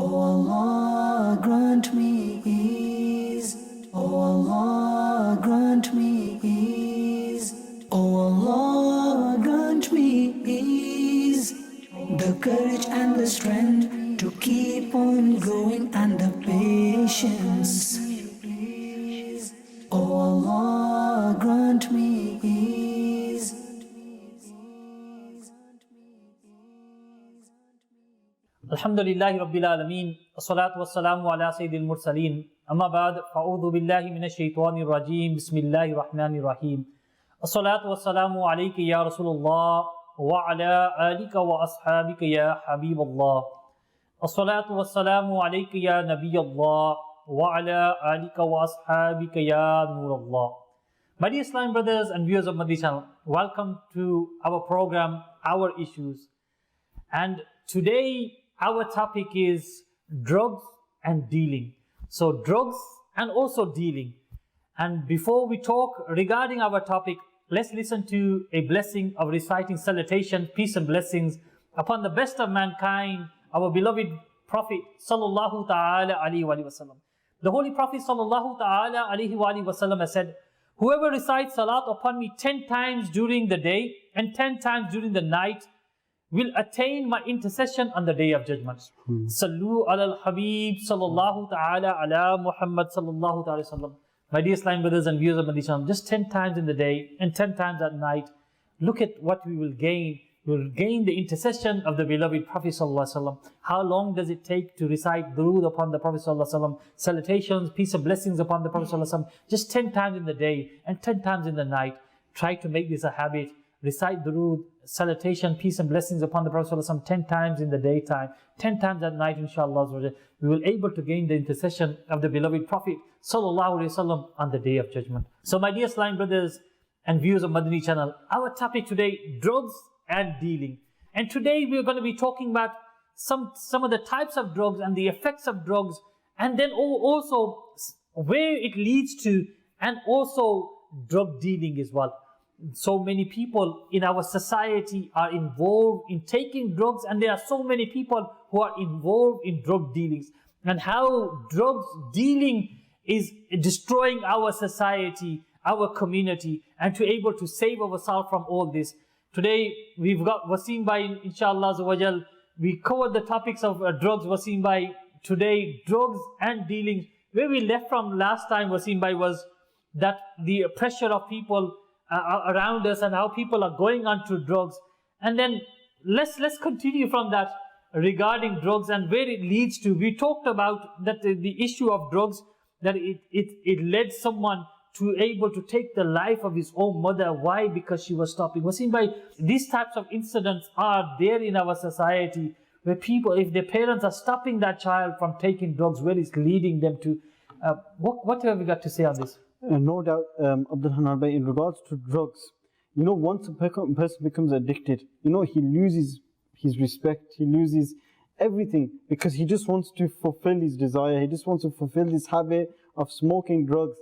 O Allah, grant me ease. O Allah, grant me ease. O Allah, grant me ease. The courage and the strength to keep on going and the patience. O Allah, grant me ease. Alhamdulillahi Rabbil Alameen. As-salatu was-salamu ala Sayyidil Mursaleen. Amma ba'd, fa'udhu billahi minash shaitanir rajeem. Bismillahir Rahmanir Rahim. As-salatu was-salamu alayka ya Rasulullah wa ala alika wa ashabika ya Habiballah. As-salatu was-salamu alayka ya Nabiyallah wa ala alika wa ashabika ya Nurallah. My dear Islam brothers and viewers of Madani Channel, welcome to our program, Our Issues. And today our topic is drugs and dealing. So drugs and also dealing. And before we talk regarding our topic, let's listen to a blessing of reciting salutation, peace and blessings upon the best of mankind, our beloved Prophet sallallahu ta'ala alayhi wa sallam. The Holy Prophet sallallahu ta'ala alayhi wa sallam has said, whoever recites salat upon me 10 times during the day and 10 times during the night will attain my intercession on the day of judgment. Sallu ala al-Habib sallallahu ta'ala ala Muhammad sallallahu ta'ala sallam. My dear Islam brothers and viewers of Madani Channel, just 10 times in the day and 10 times at night, look at what we will gain. We will gain the intercession of the beloved Prophet sallallahu alaihi wasallam. How long does it take to recite durood upon the Prophet sallallahu alaihi wasallam, salutations, peace and blessings upon the Prophet sallallahu alaihi wasallam, just 10 times in the day and 10 times in the night. Try to make this a habit. Recite durood, salutation, peace and blessings upon the Prophet ﷺ 10 times in the daytime, 10 times at night, inshallah. We will able to gain the intercession of the beloved Prophet ﷺ on the day of judgment. So my dear Islam brothers and viewers of Madani Channel, our topic today, drugs and dealing. And today we are going to be talking about some of the types of drugs and the effects of drugs, and then also where it leads to, and also drug dealing as well. So many people in our society are involved in taking drugs, and there are so many people who are involved in drug dealings, and how drugs dealing is destroying our society, our community, and to able to save ourselves from all this. Today we've got Wasim Bhai, inshallah, we covered the topics of drugs, Wasim Bhai. Today, drugs and dealing. Where we left from last time, Wasim Bhai, was that the pressure of people around us and how people are going on to drugs. And then let's continue from that regarding drugs and where it leads to. We talked about that the issue of drugs, that it led someone to able to take the life of his own mother. Why? Because she was stopping. Wasim Bhai, these types of incidents are there in our society where people, if their parents are stopping that child from taking drugs, where it's leading them to. What have we got to say on this? No doubt, Abdul Hanan Bhai, in regards to drugs, once a person becomes addicted, he loses his respect, he loses everything, because he just wants to fulfill his desire, he just wants to fulfill this habit of smoking drugs.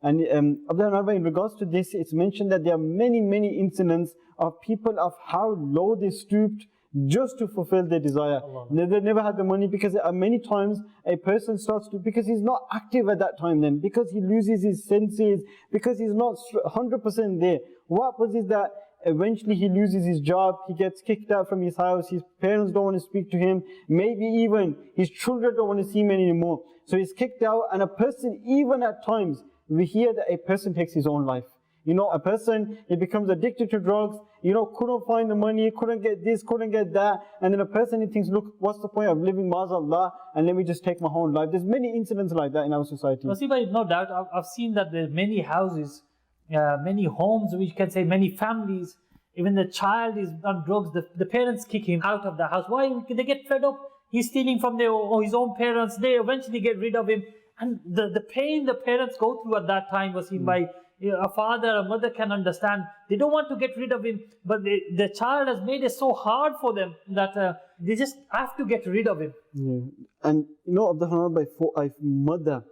And Abdul Hanan Bhai, in regards to this, it's mentioned that there are many incidents of people of how low they stooped just to fulfill their desire. They never had the money, because many times a person starts to, because he's not active at that time then, because he loses his senses, because he's not 100% there. What happens is that eventually he loses his job, he gets kicked out from his house, his parents don't want to speak to him, maybe even his children don't want to see him anymore. So he's kicked out, and a person, even at times, we hear that a person takes his own life. A person, he becomes addicted to drugs, couldn't find the money, couldn't get this, couldn't get that, and then a person, he thinks, look, what's the point of living, ma'azallah, and let me just take my own life. There's many incidents like that in our society. No doubt, I've seen that there's many houses, many homes, we can say many families, even the child is on drugs, the parents kick him out of the house. Why? They get fed up. He's stealing from his own parents, they eventually get rid of him. And the pain the parents go through at that time, Wasim Bhai, a father, a mother can understand. They don't want to get rid of him, but the child has made it so hard for them that they just have to get rid of him. Yeah. And Abdul Hanan Bhai, for a mother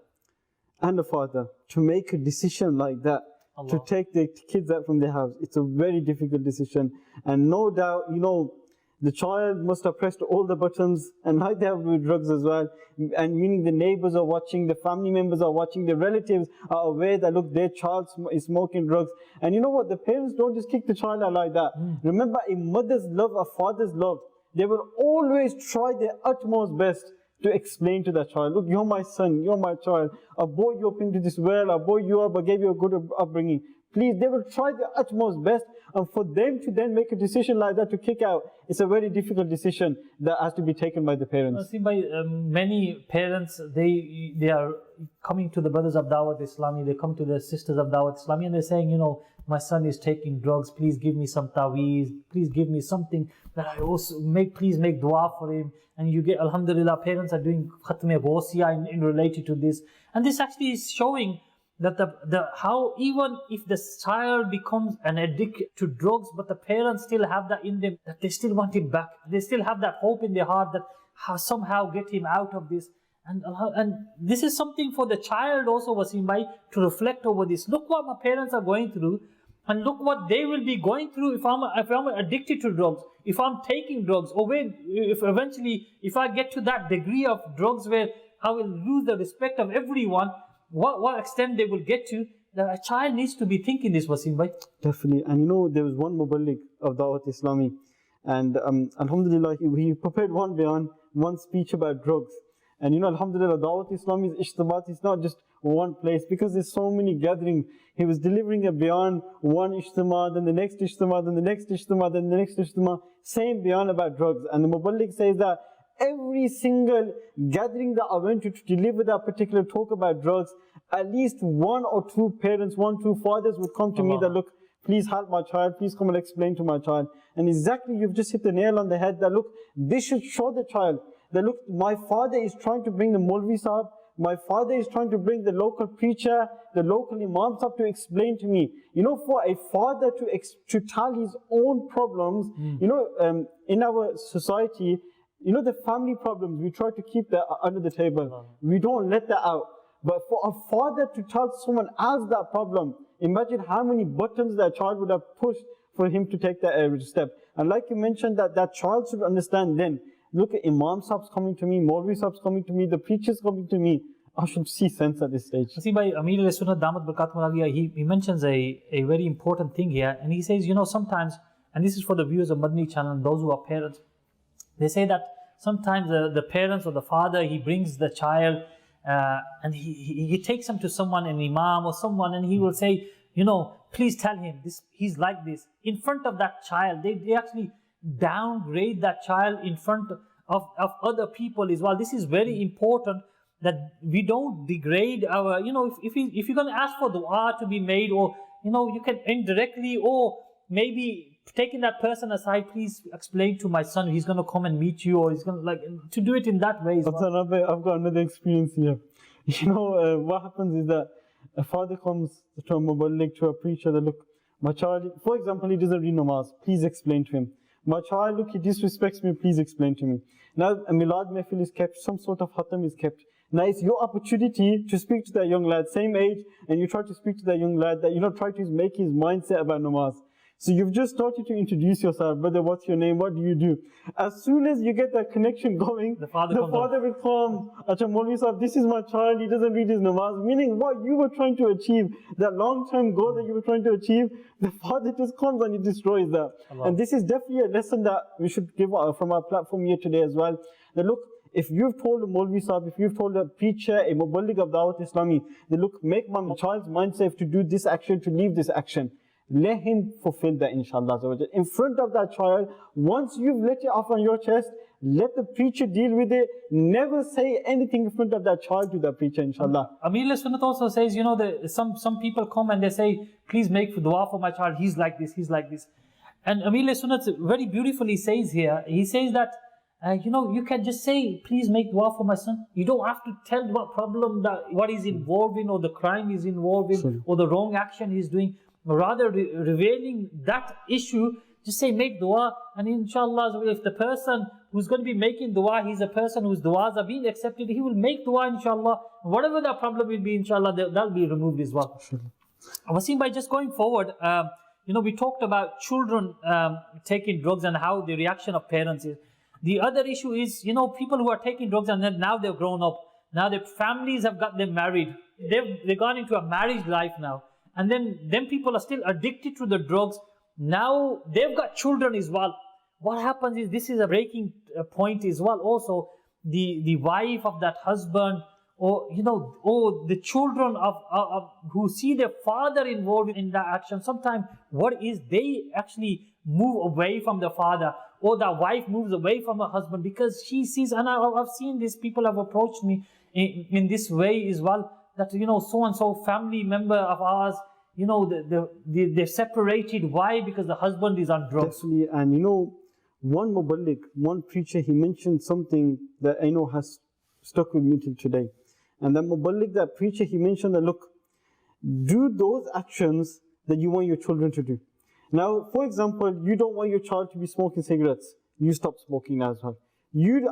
and a father to make a decision like that, to take the kids out from their house, it's a very difficult decision. And no doubt, The child must have pressed all the buttons, and like they have with drugs as well. And meaning the neighbors are watching, the family members are watching, the relatives are aware that look, their child is smoking drugs. And you know what? The parents don't just kick the child out like that. Remember, a mother's love, a father's love, they will always try their utmost best to explain to that child, look, you're my son, you're my child. I brought you up into this world, I brought you up, I gave you a good upbringing. Please, they will try their utmost best, and for them to then make a decision like that to kick out, it's a very difficult decision that has to be taken by the parents. See, by many parents, they are coming to the brothers of Dawat Islami, they come to the sisters of Dawat Islami, and they're saying, you know, my son is taking drugs, please give me some taweez, please give me something that I also please make dua for him. And you get, alhamdulillah, parents are doing khatme ghosiyah in related to this. And this actually is showing that how even if the child becomes an addict to drugs, but the parents still have that in them, that they still want him back. They still have that hope in their heart that somehow get him out of this. And this is something for the child also, Wasim Bhai, to reflect over this. Look what my parents are going through, and look what they will be going through if I'm addicted to drugs, if I'm taking drugs, or if eventually I get to that degree of drugs where I will lose the respect of everyone. What extent they will get to, that a child needs to be thinking this, Wasim Bhai. Definitely. And you know, there was one muballigh of Dawat Islami, and alhamdulillah, he prepared one speech about drugs. And you know, alhamdulillah, Dawat Islami's ijtimaat is not just one place, because there's so many gatherings. He was delivering a bayan, one ijtimaat, then the next ijtimaat, then the next ijtimaat, then the next ijtimaat, same bayan about drugs. And the muballigh says that every single gathering that I went to deliver that particular talk about drugs, at least one or two parents, two fathers would come to me that, look, please help my child, please come and explain to my child. And exactly, you've just hit the nail on the head that, look, this should show the child that, look, my father is trying to bring the Maulvi Sahib, my father is trying to bring the local preacher, the local Imam Sahib to explain to me. You know, for a father to tell his own problems, you know, in our society, you know, the family problems, we try to keep that under the table. We don't let that out. But for a father to tell someone else that problem, imagine how many buttons that child would have pushed for him to take that step. And like you mentioned, that child should understand then, look, at Imam Sahib's coming to me, Maulvi Sahib's coming to me, the preacher's coming to me. I should see sense at this stage. See, by Amir al-Sunnah Damat Barakatum Aliyah, he mentions a very important thing here. And he says, you know, sometimes, and this is for the viewers of Madani Channel, those who are parents, they say that sometimes the parents or the father, he brings the child and he takes him to someone, an imam or someone, and he will say, you know, please tell him this, he's like this. In front of that child, they actually downgrade that child in front of other people as well. This is very important, that we don't degrade our, you know, if you're going to ask for dua to be made, or, you know, you can indirectly, or maybe taking that person aside, please explain to my son, he's going to come and meet you, or he's going to, like, to do it in that way as well. I've got another experience here. You know, what happens is that a father comes to a muballigh, to a preacher, that, look, my child, for example, he doesn't read namaz, please explain to him. My child, look, he disrespects me, please explain to me. Now, a milad mehfil is kept, some sort of khatam is kept. Now, it's your opportunity to speak to that young lad, same age, and you try to speak to that young lad, that, you know, try to make his mindset about namaz. So you've just started to introduce yourself, brother, what's your name, what do you do? As soon as you get that connection going, the father will come, Acha Maulvi Sahib, this is my child, he doesn't read his namaz, meaning what you were trying to achieve, that long-term goal that you were trying to achieve, the father just comes and he destroys that. Allah. And this is definitely a lesson that we should give from our platform here today as well. That, look, if you've told a Maulvi Sahib, if you've told a preacher, a muballigh of Dawat Islami, that, look, make my child's mind safe to do this action, to leave this action. Let him fulfill that, inshallah. In front of that child, once you've let it off on your chest, let the preacher deal with it. Never say anything in front of that child to the preacher, inshallah. Amir al-Sunnat also says, you know, some people come and they say, please make dua for my child, he's like this, he's like this. And Amir al-Sunnat very beautifully says here, he says that, you know, you can just say, please make dua for my son. You don't have to tell what problem, what he's involved in, or the crime he's involved in, or the wrong action he's doing. Rather revealing that issue, just say make dua, and inshallah, if the person who's going to be making dua, he's a person whose duas are being accepted, he will make dua, inshallah. Whatever the problem will be, inshallah, that'll be removed as well. Wasim, by just going forward, we talked about children taking drugs and how the reaction of parents is. The other issue is, people who are taking drugs and then now they've grown up. Now their families have got them married. They've gone into a marriage life now. And then people are still addicted to the drugs. Now they've got children as well. What happens is, this is a breaking point as well. Also, the wife of that husband, or the children of who see their father involved in that action. Sometimes what is, they actually move away from the father, or the wife moves away from her husband because she sees, and I've seen this, people have approached me in this way as well, that so and so family member of ours, they're separated. Why? Because the husband is on drugs. Definitely. And one muballigh, one preacher, he mentioned something that I know has stuck with me till today. And that muballigh, that preacher, he mentioned that, look, do those actions that you want your children to do. Now, for example, you don't want your child to be smoking cigarettes. You stop smoking as well.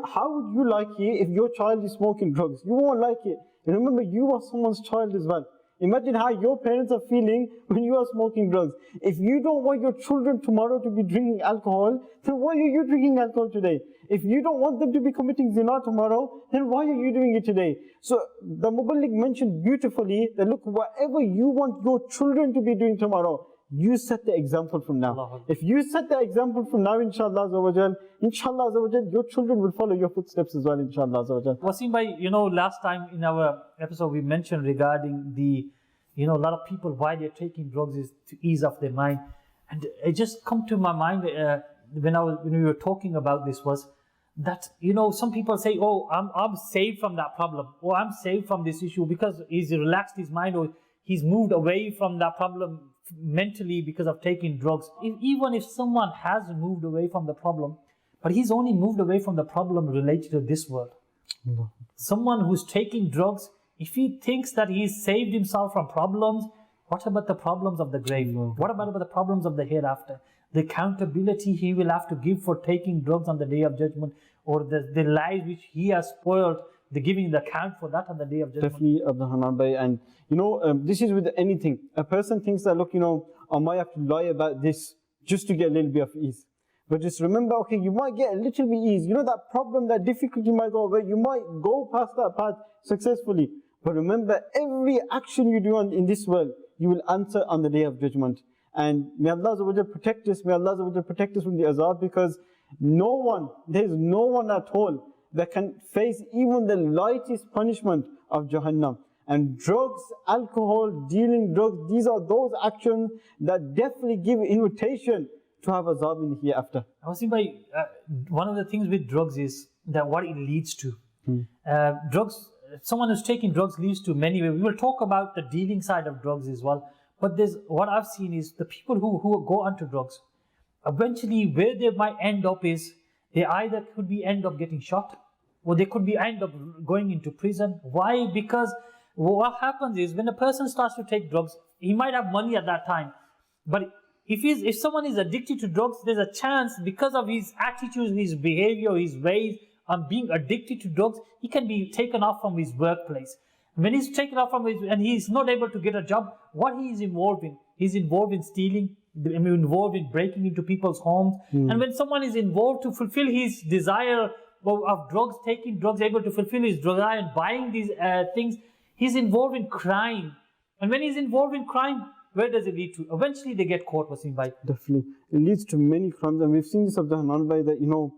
How would you like it if your child is smoking drugs? You won't like it. And remember, you are someone's child as well. Imagine how your parents are feeling when you are smoking drugs. If you don't want your children tomorrow to be drinking alcohol, then why are you drinking alcohol today? If you don't want them to be committing zina tomorrow, then why are you doing it today? So the muballigh mentioned beautifully that, look, whatever you want your children to be doing tomorrow, you set the example from now. If you set the example from now, inshallah, your children will follow your footsteps as well, inshallah. Wasim bhai, last time in our episode we mentioned regarding a lot of people, why they're taking drugs is to ease off their mind. And it just come to my mind when we were talking about this, was that, some people say, oh, I'm saved from that problem, or I'm saved from this issue because he's relaxed his mind, or he's moved away from that problem mentally because of taking drugs. Even if someone has moved away from the problem, but he's only moved away from the problem related to this world. Someone who's taking drugs, if he thinks that he's saved himself from problems, what about the problems of the grave? What about the problems of the hereafter? The accountability he will have to give for taking drugs on the day of judgment, or the lives which he has spoiled, the giving the account for that on the day of judgment. Definitely, Abdul Hanan bhai. And this is with anything. A person thinks that, look, I might have to lie about this just to get a little bit of ease. But just remember, okay, you might get a little bit ease. That problem, that difficulty might go away. You might go past that path successfully. But remember, every action you do in this world, you will answer on the day of judgment. And may Allah Azza wa Jal protect us. May Allah Azza wa Jal protect us from the azab, because there's no one at all that can face even the lightest punishment of Jahannam. And drugs, alcohol, dealing drugs, these are those actions that definitely give invitation to have azab in the hereafter. Wasim bhai, one of the things with drugs is that what it leads to. Drugs, someone who's taking drugs leads to many ways. We will talk about the dealing side of drugs as well. But what I've seen is the people who go onto drugs, eventually where they might end up is, they either could be end up getting shot, or they could be end up going into prison. Why? Because what happens is, when a person starts to take drugs, he might have money at that time, but if someone is addicted to drugs, there's a chance, because of his attitude, his behavior, his ways on being addicted to drugs, he can be taken off from his workplace. When he's taken off and he's not able to get a job, what he is involved in? He's involved in stealing, involved in breaking into people's homes. And when someone is involved to fulfill his desire of drugs, taking drugs, able to fulfill his desire and buying these things, he's involved in crime. And when he's involved in crime, where does it lead to? Eventually they get caught, Wasim bhai. Definitely. It leads to many crimes. And we've seen this, Abdul Hanan bhai, that,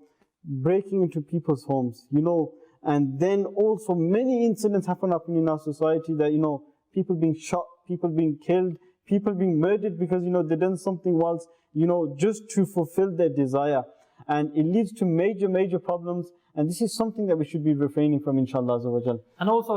breaking into people's homes, and then also many incidents happen in our society that, people being shot, people being killed, people being murdered because, they've done something else, just to fulfill their desire. And it leads to major, major problems. And this is something that we should be refraining from, inshallah Azza wa Jal. And also,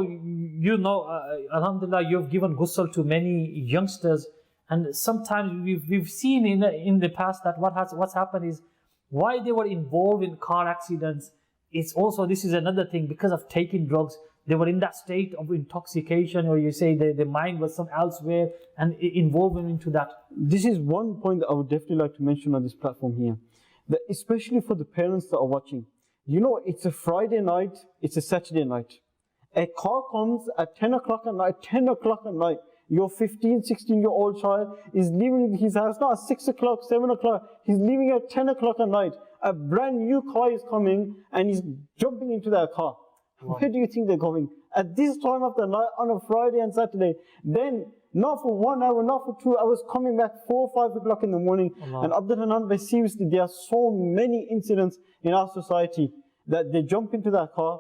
alhamdulillah, you've given ghusl to many youngsters. And sometimes we've seen in the past that what's happened is, why they were involved in car accidents. It's also, this is another thing, because of taking drugs, they were in that state of intoxication, or you say their mind was some elsewhere, and involved them into that. This is one point that I would definitely like to mention on this platform here. That especially for the parents that are watching. It's a Friday night, it's a Saturday night. A car comes at 10 o'clock at night, Your 15, 16-year-old child is leaving his house not at 6 o'clock, 7 o'clock. He's leaving at 10 o'clock at night. A brand new car is coming and he's jumping into that car. Wow. Where do you think they're going? At this time of the night, on a Friday and Saturday, then not for 1 hour, not for 2 hours, coming back 4 or 5 o'clock in the morning. Allah. And Abdul Hanan Bhai, seriously, there are so many incidents in our society that they jump into that car,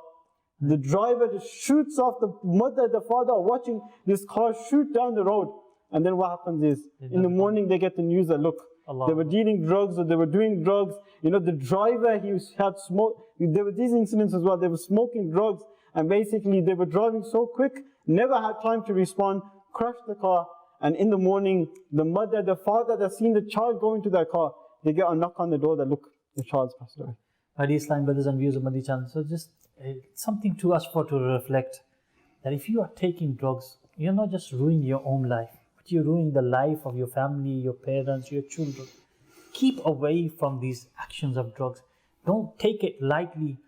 the driver just shoots off, the mother, the father are watching this car shoot down the road. And then what happens is, in the morning they get the news that, look, Allah. They were dealing drugs or they were doing drugs. You know, the driver, he had smoke. There were these incidents as well. They were smoking drugs and basically they were driving so quick, never had time to respond, crashed the car. And in the morning, the mother, the father that seen the child go into that car, they get a knock on the door that, look, the child's passed away. My dear Islam brothers and viewers of Madani Channel, so just something to us for to reflect, that if you are taking drugs, you're not just ruining your own life, but you're ruining the life of your family, your parents, your children. Keep away from these actions of drugs. Don't take it lightly.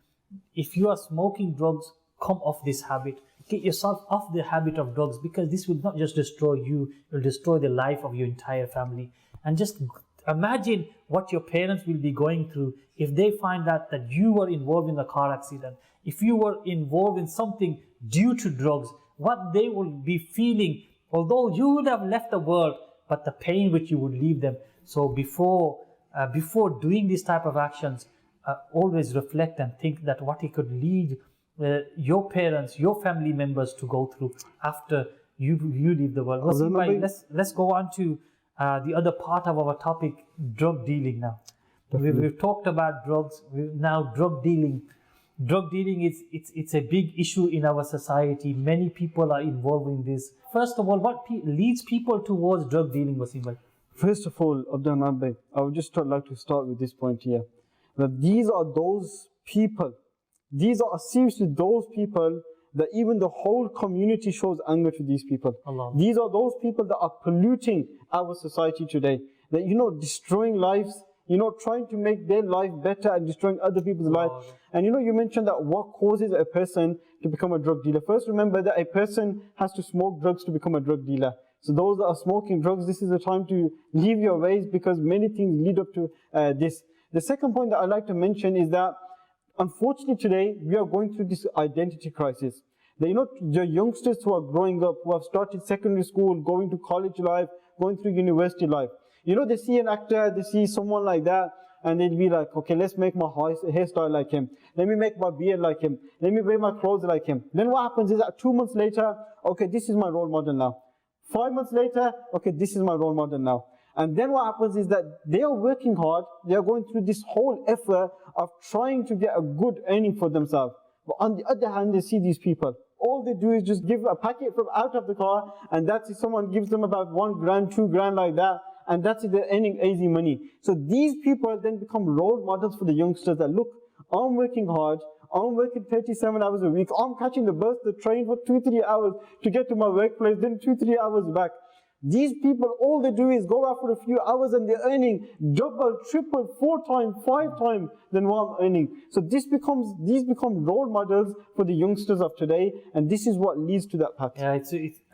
If you are smoking drugs, come off this habit. Get yourself off the habit of drugs, because this will not just destroy you, it will destroy the life of your entire family. And just imagine what your parents will be going through if they find out that you were involved in a car accident, if you were involved in something due to drugs, what they will be feeling, although you would have left the world, but the pain which you would leave them. So before doing these type of actions, always reflect and think that what it could lead your parents, your family members to go through after you leave the world. Let's go on to the other part of our topic, drug dealing now. We've talked about drugs, now drug dealing. Drug dealing it's a big issue in our society. Many people are involved in this. First of all, what leads people towards drug dealing, Wasim bhai? First of all, Abdul Hanan bhai, I would just like to start with this point here. That these are those people, these are seriously those people that even the whole community shows anger to these people. Allah. These are those people that are polluting our society today. That, you know, destroying lives, you know, trying to make their life better and destroying other people's lives. And you know, you mentioned that what causes a person to become a drug dealer. First, remember that a person has to smoke drugs to become a drug dealer. So those that are smoking drugs, this is the time to leave your ways, because many things lead up to this. The second point that I'd like to mention is that, unfortunately today, we are going through this identity crisis. That, you know, the youngsters who are growing up, who have started secondary school, going to college life, going through university life. You know, they see an actor, they see someone like that, and they'll be like, okay, let's make my hairstyle like him. Let me make my beard like him. Let me wear my clothes like him. Then what happens is that 2 months later, okay, this is my role model now. 5 months later, okay, this is my role model now. And then what happens is that they are working hard, they are going through this whole effort of trying to get a good earning for themselves. But on the other hand, they see these people. All they do is just give a packet from out of the car, and that's it. Someone gives them about 1 grand, 2 grand like that, and that's it, they're earning easy money. So these people then become role models for the youngsters that, look, I'm working hard, I'm working 37 hours a week, I'm catching the bus, the train for 2-3 hours to get to my workplace, then 2-3 hours back. These people, all they do is go out for a few hours and they're earning double, triple, 4 times, 5 times than what I'm earning. So these become role models for the youngsters of today, and this is what leads to that path. Yeah,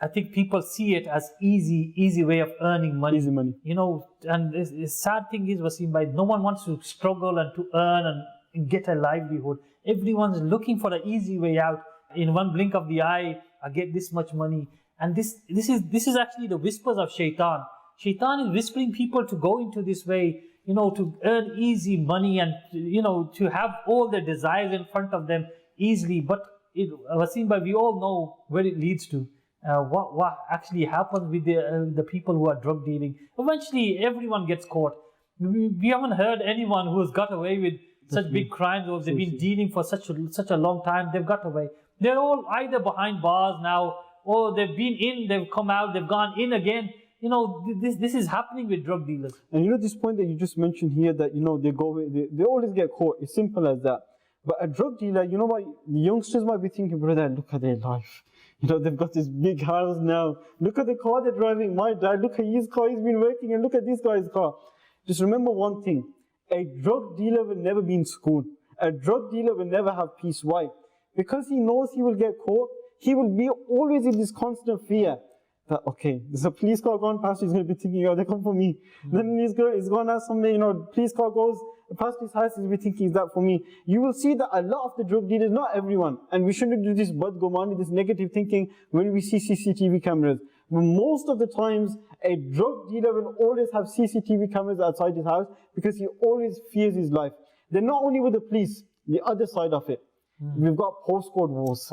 I think people see it as easy way of earning money. Easy money. You know, and the sad thing is, Wasim bhai, no one wants to struggle and to earn and get a livelihood. Everyone's looking for an easy way out. In one blink of the eye, I get this much money. And this is actually the whispers of shaitan. Shaitan is whispering people to go into this way, you know, to earn easy money and, you know, to have all their desires in front of them easily. But Wasim bhai, we all know where it leads to. What actually happens with the people who are drug dealing. Eventually, everyone gets caught. We haven't heard anyone who has got away with such big crimes, or they've been dealing for such a long time. They've got away. They're all either behind bars now, or they've been in, they've come out, they've gone in again. You know, this is happening with drug dealers. And you know, this point that you just mentioned here, that, you know, they always get caught. It's simple as that. But a drug dealer, you know what, the youngsters might be thinking, brother, look at their life. You know, they've got this big house now. Look at the car they're driving. My dad, look at his car, he's been working, and look at this guy's car. Just remember one thing. A drug dealer will never be in school. A drug dealer will never have peace. Why? Because he knows he will get caught. He will be always in this constant fear that, okay, there's a police car going past, he's going to be thinking, oh, they come for me. Then he's going to ask somebody, police car goes past his house, he's going to be thinking, is that for me? You will see that a lot of the drug dealers, not everyone, and we shouldn't do this badgumani, this negative thinking when we see CCTV cameras. But most of the times, a drug dealer will always have CCTV cameras outside his house because he always fears his life. They're not only with the police, the other side of it. We've got postcode wars.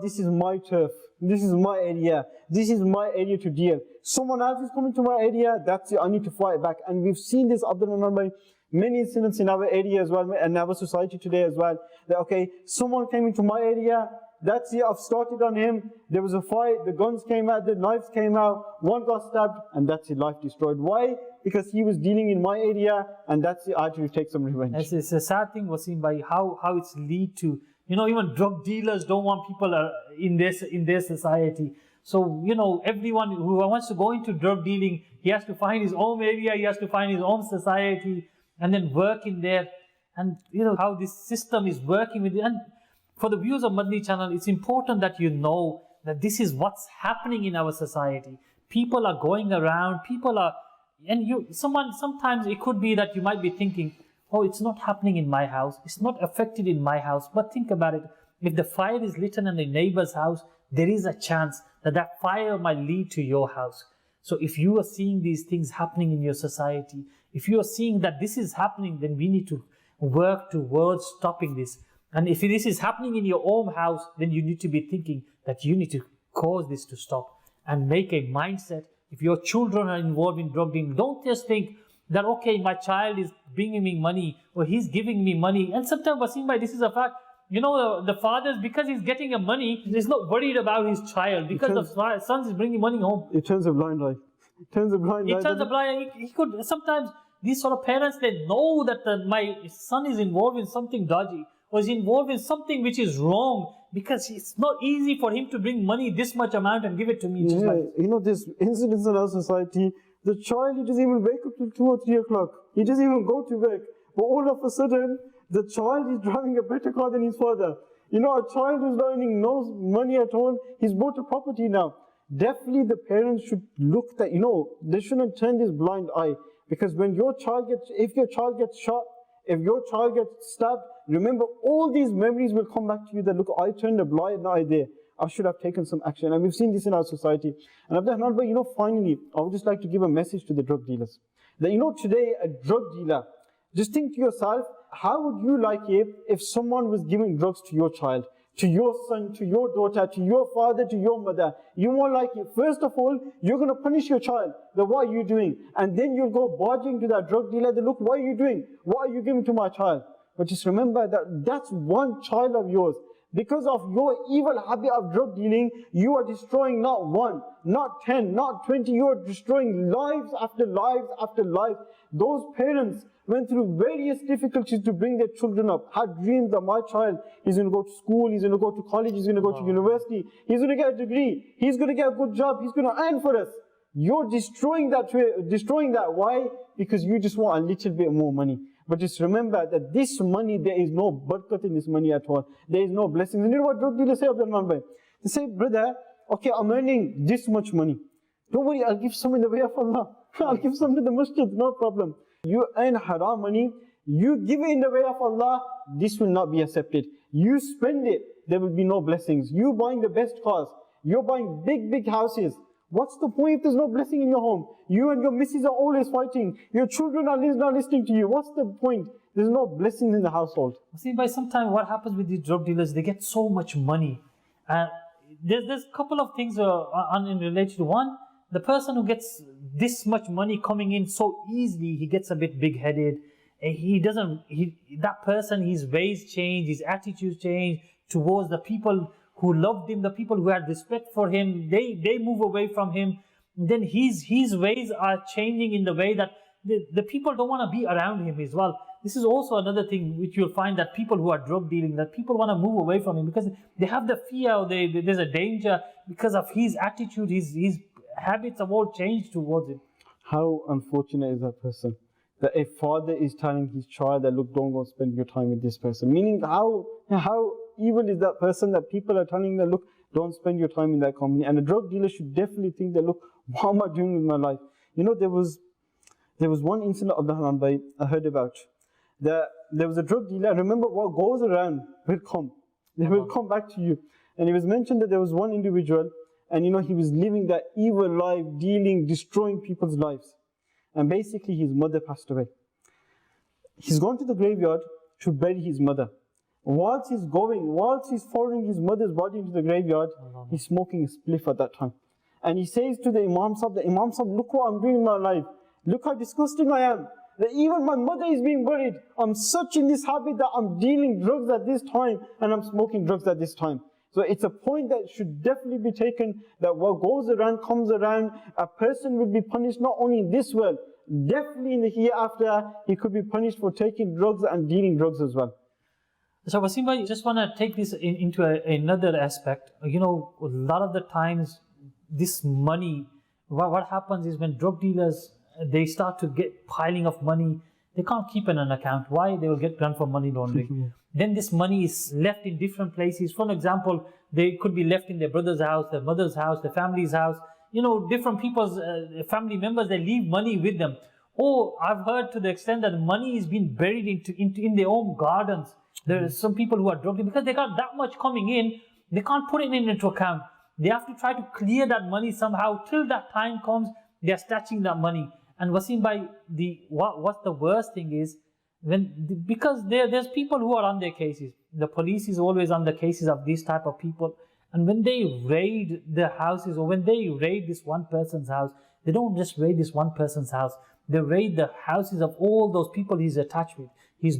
This is my turf. This is my area. This is my area to deal. Someone else is coming to my area, that's it, I need to fight back. And we've seen this, Abdul, many incidents in our area as well, and our society today as well. That, okay, someone came into my area, that's it, I've started on him, there was a fight, the guns came out, the knives came out, one got stabbed, and that's it, life destroyed. Why? Because he was dealing in my area, and that's it, I had to take some revenge. It's a sad thing, Wasim, by how it's lead to, even drug dealers don't want people in their society. So, everyone who wants to go into drug dealing, he has to find his own area, he has to find his own society, and then work in there. And how this system is working with it. And for the viewers of Madani Channel, it's important that you know that this is what's happening in our society. People are going around, sometimes it could be that you might be thinking, oh, it's not happening in my house, it's not affected in my house. But think about it, if the fire is lit in the neighbor's house, there is a chance that fire might lead to your house. So if you are seeing these things happening in your society, if you are seeing that this is happening, then we need to work towards stopping this. And if this is happening in your own house, then you need to be thinking that you need to cause this to stop and make a mindset. If your children are involved in drug dealing, don't just think that, okay, my child is bringing me money or he's giving me money. And sometimes, Wasim bhai, this is a fact. The fathers, because he's getting a money, he's not worried about his child because the son is bringing money home. It turns a blind eye. It turns a blind eye. He could, sometimes these sort of parents, they know that my son is involved in something dodgy or is involved in something which is wrong, because it's not easy for him to bring money this much amount and give it to me. There's incidents in our society. The child, he doesn't even wake up till 2 or 3 o'clock. He doesn't even go to work. But all of a sudden, the child is driving a better car than his father. A child who's not earning no money at all, he's bought a property now. Definitely the parents should look that, they shouldn't turn this blind eye. Because when if your child gets shot, if your child gets stabbed, remember all these memories will come back to you that, look, I turned a blind eye there. I should have taken some action. And we've seen this in our society. And Abdul, finally, I would just like to give a message to the drug dealers. That, today, a drug dealer, just think to yourself, how would you like it if someone was giving drugs to your child, to your son, to your daughter, to your father, to your mother? You won't like it. First of all, you're going to punish your child. Then what are you doing? And then you'll go barging to that drug dealer. Look, what are you doing? What are you giving to my child? But just remember that that's one child of yours. Because of your evil habit of drug dealing, you are destroying not 1, not 10, not 20. You are destroying lives after lives after lives. Those parents went through various difficulties to bring their children up, had dreams that my child is going to go to school, he's going to go to college, he's going to go to university, he's going to get a degree, he's going to get a good job, he's going to earn for us. You're destroying that. Why? Because you just want a little bit more money. But just remember that this money, there is no barakat in this money at all. There is no blessings. And you know what drug dealers say, Abdul Rahman bhai? They say, brother, okay, I'm earning this much money. Don't worry, I'll give some in the way of Allah. I'll give some to the masjid, no problem. You earn haram money, you give it in the way of Allah, this will not be accepted. You spend it, there will be no blessings. You buying the best cars, you're buying big houses. What's the point if there's no blessing in your home? You and your missus are always fighting. Your children are not listening to you. What's the point? There's no blessing in the household. See, by sometimes what happens with these drug dealers, they get so much money. There's a couple of things in relation to one. The person who gets this much money coming in so easily, he gets a bit big-headed. That person, his ways change, his attitudes change towards the people who loved him, the people who had respect for him, they move away from him. Then his ways are changing in the way that the people don't want to be around him as well. This is also another thing which you'll find, that people who are drug dealing, that people want to move away from him because they have the fear, there's a danger because of his attitude, his habits have all changed towards him. How unfortunate is that person? That a father is telling his child that, look, don't go spend your time with this person. Meaning how evil is that person that people are telling them, look, don't spend your time in that company. And a drug dealer should definitely think that, look, what am I doing with my life? You know, there was one incident of the Hanbay I heard about. There was a drug dealer, and remember, what goes around will come. They will come back to you. And it was mentioned that there was one individual, and you know, he was living that evil life, dealing, destroying people's lives. And basically his mother passed away. He's gone to the graveyard to bury his mother. Whilst he's following his mother's body into the graveyard, he's smoking a spliff at that time. And he says to the Imam Sahib, look what I'm doing in my life. Look how disgusting I am. That even my mother is being buried. I'm such in this habit that I'm dealing drugs at this time and I'm smoking drugs at this time. So it's a point that should definitely be taken, that what goes around comes around. A person will be punished not only in this world, definitely in the hereafter, he could be punished for taking drugs and dealing drugs as well. So Wasim bhai, just want to take this into another aspect. You know, a lot of the times, this money, what happens is when drug dealers, they start to get piling of money, they can't keep it in an account. Why? They will get done for money laundering. Then this money is left in different places. For example, they could be left in their brother's house, their mother's house, their family's house. You know, different people's family members, they leave money with them. Or I've heard to the extent that money is being buried in their own gardens. There are some people who are drug dealers, because they got that much coming in, they can't put it into account. They have to try to clear that money somehow. Till that time comes, they are stashing that money. And Wasim bhai, what's the worst thing is, because there's people who are on their cases. The police is always on the cases of these type of people. And when they raid the houses, or when they raid this one person's house, they don't just raid this one person's house. They raid the houses of all those people he's attached with. His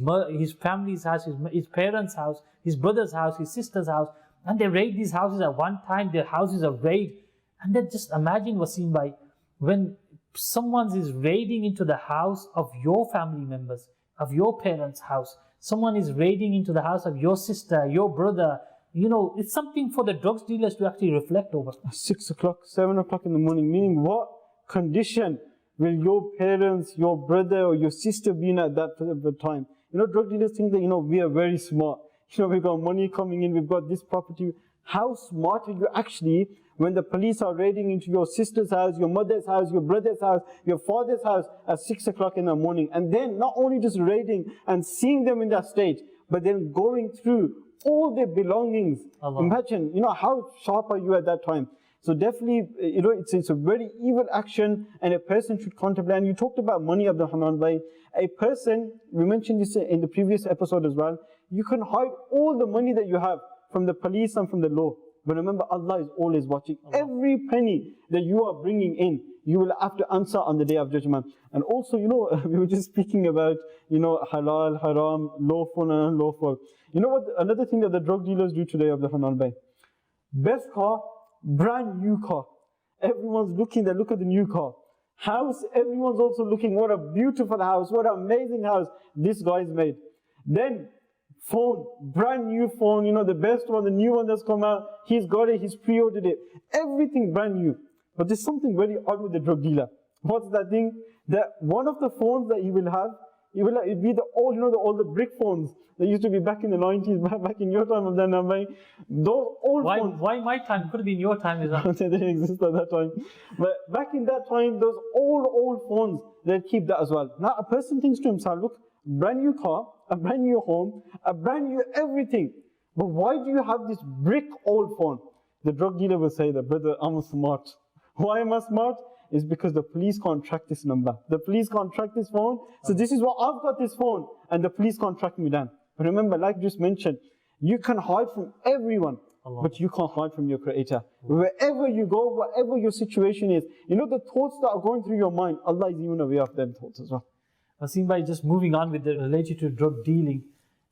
family's house, his parents' house, his brother's house, his sister's house. And they raid these houses at one time. Their houses are raided. And then just imagine, Wasim bhai, when someone is raiding into the house of your family members, of your parents' house, someone is raiding into the house of your sister, your brother, you know, it's something for the drugs dealers to actually reflect over. 6 o'clock, 7 o'clock in the morning, meaning what condition will your parents, your brother or your sister be in at that time? You know, drug dealers think that, you know, we are very smart. You know, we've got money coming in, we've got this property. How smart are you actually when the police are raiding into your sister's house, your mother's house, your brother's house, your father's house at 6 o'clock in the morning? And then not only just raiding and seeing them in that state, but then going through all their belongings. Allah. Imagine, you know, how sharp are you at that time? So definitely, you know, it's a very evil action, and a person should contemplate. And you talked about money, Abdul Hanan bhai. A person, we mentioned this in the previous episode as well, you can hide all the money that you have from the police and from the law. But remember, Allah is always watching. Allah. Every penny that you are bringing in, you will have to answer on the Day of Judgment. And also, you know, we were just speaking about, you know, halal, haram, lawful and unlawful. You know what, another thing that the drug dealers do today, Abdul Hanan bhai? Best car, brand new car. Everyone's looking, they look at the new car. House, everyone's also looking, what a beautiful house, what an amazing house this guy's made. Then, phone, brand new phone, you know, the best one, the new one that's come out, he's got it, he's pre-ordered it. Everything brand new. But there's something very odd with the drug dealer. What's that thing? That one of the phones that he will have, it'll be the old, you know, all the brick phones that used to be back in the 90s, back in your time of that number. Those old phones. Why my time? Could have been your time as well. They didn't exist at that time. But back in that time, those old phones, they'll keep that as well. Now a person thinks to himself, look, brand new car, a brand new home, a brand new everything. But why do you have this brick old phone? The drug dealer will say that, brother, I'm smart. Why am I smart? Is because the police can't track this number. The police can't track this phone. So this is what I've got this phone, and the police can't track me down. But remember, like just mentioned, you can hide from everyone, Allah. But you can't hide from your Creator. Wherever you go, whatever your situation is, you know the thoughts that are going through your mind, Allah is even aware of them thoughts as well. Wasim bhai, just moving on with the related to drug dealing,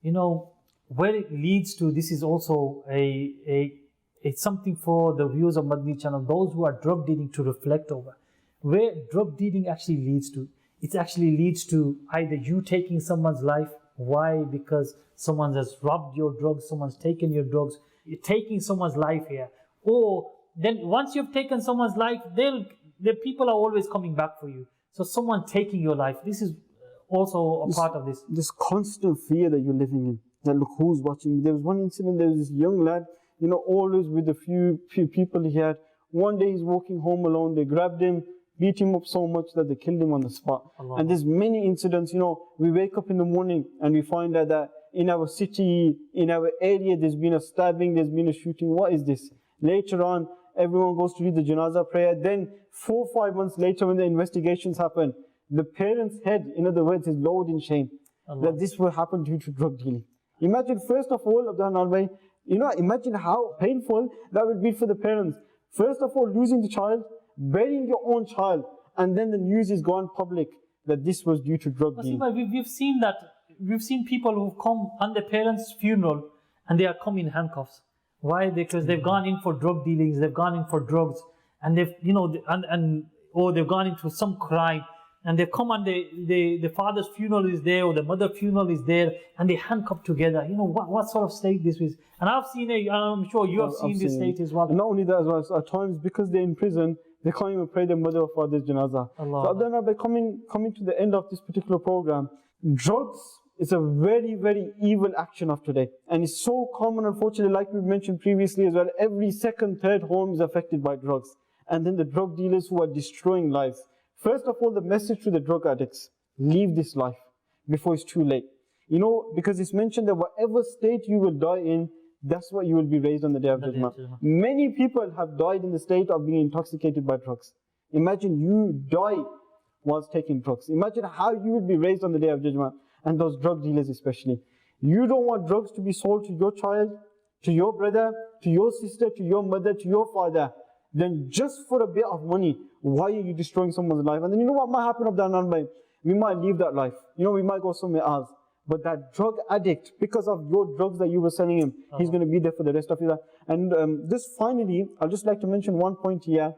you know, where it leads to, this is also it's something for the viewers of Madani Channel, those who are drug dealing, to reflect over. Where drug dealing actually leads to, it actually leads to either you taking someone's life. Why? Because someone has robbed your drugs, someone's taken your drugs, you're taking someone's life here. Or then once you've taken someone's life, the people are always coming back for you. So someone taking your life, this is also a part of this. This constant fear that you're living in. that look who's watching me. There was one incident, there was this young lad, always with a few people he had. One day he's walking home alone, they grabbed him, beat him up so much that they killed him on the spot. Allah. And there's many incidents, we wake up in the morning and we find out that in our city, in our area, there's been a stabbing, there's been a shooting. What is this? Later on, everyone goes to read the janazah prayer. Then 4 or 5 months later, when the investigations happen, the parent's head, in other words, is lowered in shame. Allah. That this will happen due to drug dealing. Imagine, first of all, Abdul, imagine how painful that would be for the parents. First of all, losing the child, burying your own child, and then the news is gone public that this was due to drug dealing. We've seen that. We've seen people who've come on their parents' funeral and they are come in handcuffs. Why? Because they've gone in for drug dealings, they've gone in for drugs, and they've, or they've gone into some crime, and they've come on the father's funeral is there, or the mother's funeral is there, and they handcuffed together. What sort of state this is? And I've seen it, I'm sure you have seen this state as well. And not only that as well, so at times, because they're in prison, they can't even pray their mother or father's janazah. Allah. So Abdullah, by coming to the end of this particular program, drugs is a very, very evil action of today. And it's so common, unfortunately, like we mentioned previously as well, every second, third home is affected by drugs. And then the drug dealers who are destroying lives. First of all, the message to the drug addicts, leave this life before it's too late. Because it's mentioned that whatever state you will die in, that's what you will be raised on the day of judgment. Many people have died in the state of being intoxicated by drugs. Imagine you die whilst taking drugs. Imagine how you will be raised on the day of judgment. And those drug dealers especially. You don't want drugs to be sold to your child, to your brother, to your sister, to your mother, to your father. Then just for a bit of money, why are you destroying someone's life? And then you know what might happen of that? We might leave that life. We might go somewhere else. But that drug addict, because of your drugs that you were selling him, he's going to be there for the rest of his life. And just finally, I'd just like to mention one point here.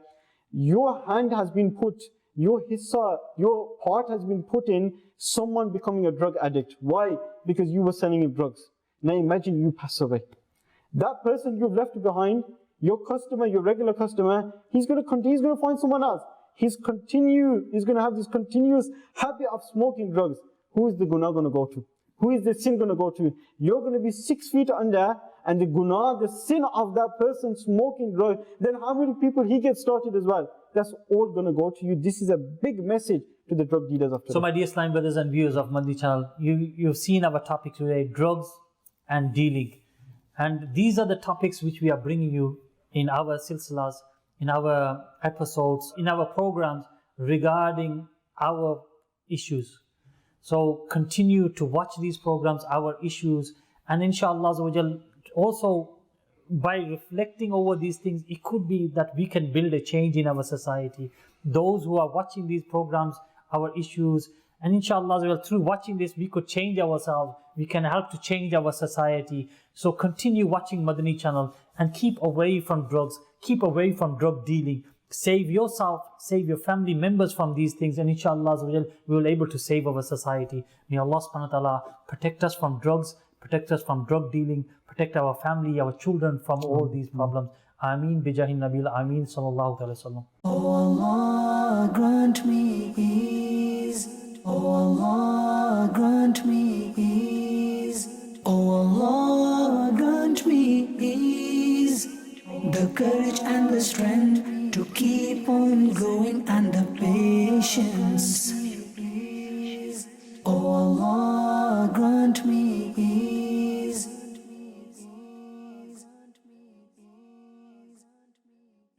Your hand has been put, your hissa, your part has been put in someone becoming a drug addict. Why? Because you were selling him drugs. Now imagine you pass away. That person you've left behind, your customer, your regular customer, he's going to find someone else. He's going to have this continuous habit of smoking drugs. Who is the guna going to go to? Who is the sin going to go to? You're going to be 6 feet under, and the guna, the sin of that person smoking drugs, then how many people he gets started as well? That's all going to go to you. This is a big message to the drug dealers of today. So my dear Islam brothers and viewers of Madani Channel, you've seen our topic today, drugs and dealing. And these are the topics which we are bringing you in our silsilas, in our episodes, in our programs regarding our issues. So continue to watch these programs, our issues, and inshallah also by reflecting over these things, it could be that we can build a change in our society. Those who are watching these programs, our issues, and inshallah through watching this we could change ourselves, we can help to change our society. So continue watching Madani Channel and keep away from drugs, keep away from drug dealing. Save yourself, save your family members from these things, and inshallah we will be able to save our society. May Allah subhanahu wa ta'ala protect us from drugs, protect us from drug dealing, protect our family, our children from all these problems. Ameen bijahi Nabil Ameen sallallahu alayhi wa sallam. Oh Allah, grant me ease. Oh Allah, grant me ease. Oh Allah, grant me ease. The courage and the strength to keep on going and the patience